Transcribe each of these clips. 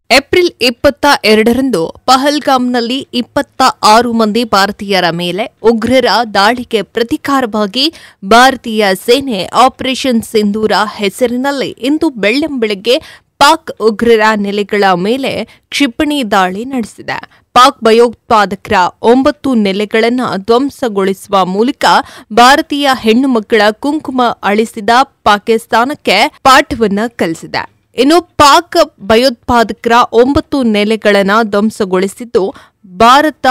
April 22ರಂದು ಪಹಲ್ಗಾಮ್ನಲ್ಲಿ 26 ಮಂದಿ ಭಾರತೀಯರ ಮೇಲೆ ಉಗ್ರರ ದಾಳಿಗೆ ಪ್ರತಿಕಾರವಾಗಿ ಭಾರತೀಯ ಸೇನೆ ಆಪರೇಷನ್ ಸಿಂಧೂರ ಹೆಸರಿನಲ್ಲಿ ಇಂದು ಬೆಳ್ಳಂಬೆಳಗ್ಗೆ ಪಾಕ್ ಉಗ್ರರ ನೆಲೆಗಳ ಮೇಲೆ ಕ್ಷಿಪಣಿ ದಾಳಿ ನಡೆಸಿದೆ. ಪಾಕ್ ಭಯೋತ್ಪಾದಕರ 9 ನೆಲೆಗಳನ್ನು ಧ್ವಂಸಗೊಳಿಸುವ ಮೂಲಕ ಭಾರತೀಯ ಹೆಣ್ಣು ಮಕ್ಕಳ ಕುಂಕುಮ ಅಳಿಸಿದ ಪಾಕಿಸ್ತಾನಕ್ಕೆ ಪಾಠವನ್ನ ಕಲಿಸಿದೆ. ಇನ್ನು ಪಾಕ್ ಭಯೋತ್ಪಾದಕರ 9 ನೆಲೆಗಳನ್ನು ಧ್ವಂಸಗೊಳಿಸಿದ್ದು ಭಾರತ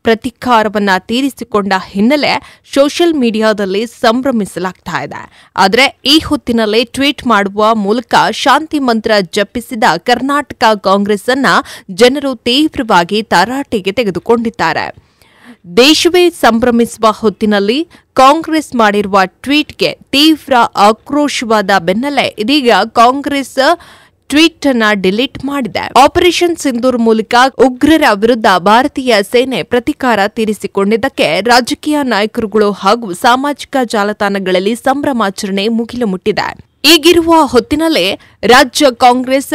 ಪ್ರತಿಕಾರವನ್ನ ತೀರಿಸಿಕೊಂಡ ಹಿನ್ನೆಲೆ ಸೋಷಿಯಲ್ ಮೀಡಿಯಾದಲ್ಲಿ ಸಂಭ್ರಮಿಸಲಾಗ್ತಾ ಇದೆ. ಆದರೆ ಈ ಹೊತ್ತಿನಲ್ಲೇ ಟ್ವೀಟ್ ಮಾಡುವ ಮೂಲಕ ಶಾಂತಿ ಮಂತ್ರ ಜಪಿಸಿದ ಕರ್ನಾಟಕ ಕಾಂಗ್ರೆಸ್ ಅನ್ನ ಜನರು ತೀವ್ರವಾಗಿ ತರಾಟೆಗೆ ತೆಗೆದುಕೊಂಡಿದ್ದಾರೆ. ದೇಶವೇ ಸಂಭ್ರಮಿಸುವ ಹೊತ್ತಿನಲ್ಲಿ ಕಾಂಗ್ರೆಸ್ ಮಾಡಿರುವ ಟ್ವೀಟ್ಗೆ ತೀವ್ರ ಆಕ್ರೋಶವಾದ ಬೆನ್ನಲ್ಲೇ ಇದೀಗ ಕಾಂಗ್ರೆಸ್ ಟ್ವೀಟ್ ಅನ್ನ ಡಿಲೀಟ್ ಮಾಡಿದೆ. ಆಪರೇಷನ್ ಸಿಂಧೂರ್ ಮೂಲಕ ಉಗ್ರರ ವಿರುದ್ಧ ಭಾರತೀಯ ಸೇನೆ ಪ್ರತಿಕಾರ ತೀರಿಸಿಕೊಂಡಿದ್ದಕ್ಕೆ ರಾಜಕೀಯ ನಾಯಕರುಗಳು ಹಾಗೂ ಸಾಮಾಜಿಕ ಜಾಲತಾಣಗಳಲ್ಲಿ ಸಂಭ್ರಮಾಚರಣೆ ಮುಗಿಲು ಮುಟ್ಟಿದೆ. ಈಗಿರುವ ಹೊತ್ತಿನಲ್ಲೇ ರಾಜ್ಯ ಕಾಂಗ್ರೆಸ್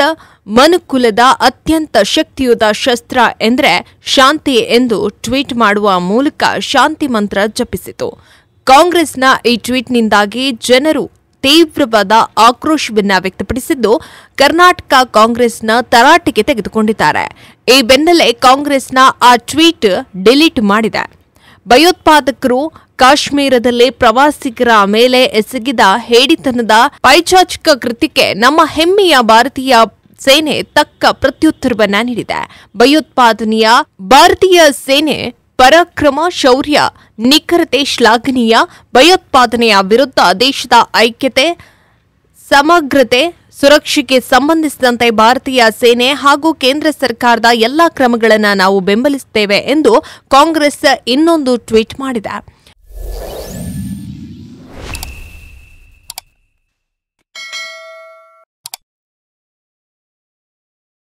ಮನುಕುಲದ ಅತ್ಯಂತ ಶಕ್ತಿಯುತ ಶಸ್ತ್ರ ಎಂದರೆ ಶಾಂತಿ ಎಂದು ಟ್ವೀಟ್ ಮಾಡುವ ಮೂಲಕ ಶಾಂತಿ ಮಂತ್ರ ಜಪಿಸಿತು. ಕಾಂಗ್ರೆಸ್ನ ಈ ಟ್ವೀಟ್ನಿಂದಾಗಿ ಜನರು ತೀವ್ರವಾದ ಆಕ್ರೋಶವನ್ನ ವ್ಯಕ್ತಪಡಿಸಿದ್ದು ಕರ್ನಾಟಕ ಕಾಂಗ್ರೆಸ್ನ ತರಾಟೆಗೆ ತೆಗೆದುಕೊಂಡಿದ್ದಾರೆ. ಈ ಬೆನ್ನಲ್ಲೇ ಕಾಂಗ್ರೆಸ್ನ ಆ ಟ್ವೀಟ್ ಡಿಲೀಟ್ ಮಾಡಿದೆ. ಭಯೋತ್ಪಾದಕರು ಕಾಶ್ಮೀರದಲ್ಲಿ ಪ್ರವಾಸಿಗರ ಮೇಲೆ ಎಸಗಿದ ಹೇಡಿತನದ ಪೈಶಾಚಿಕ ಕೃತ್ಯಕ್ಕೆ ನಮ್ಮ ಹೆಮ್ಮೆಯ ಭಾರತೀಯ ಸೇನೆ ತಕ್ಕ ಪ್ರತ್ಯುತ್ತರವನ್ನ ನೀಡಿದೆ. ಭಯೋತ್ಪಾದನೆಯ ಭಾರತೀಯ ಸೇನೆ ಪರಾಕ್ರಮ, ಶೌರ್ಯ, ನಿಖರತೆ ಶ್ಲಾಘನೀಯ. ಭಯೋತ್ಪಾದನೆಯ ವಿರುದ್ಧ ದೇಶದ ಐಕ್ಯತೆ, ಸಮಗ್ರತೆ, ಸುರಕ್ಷೆಗೆ ಸಂಬಂಧಿಸಿದಂತೆ ಭಾರತೀಯ ಸೇನೆ ಹಾಗೂ ಕೇಂದ್ರ ಸರ್ಕಾರದ ಎಲ್ಲಾ ಕ್ರಮಗಳನ್ನು ನಾವು ಬೆಂಬಲಿಸುತ್ತೇವೆ ಎಂದು ಕಾಂಗ್ರೆಸ್ ಇನ್ನೊಂದು ಟ್ವೀಟ್ ಮಾಡಿದೆ.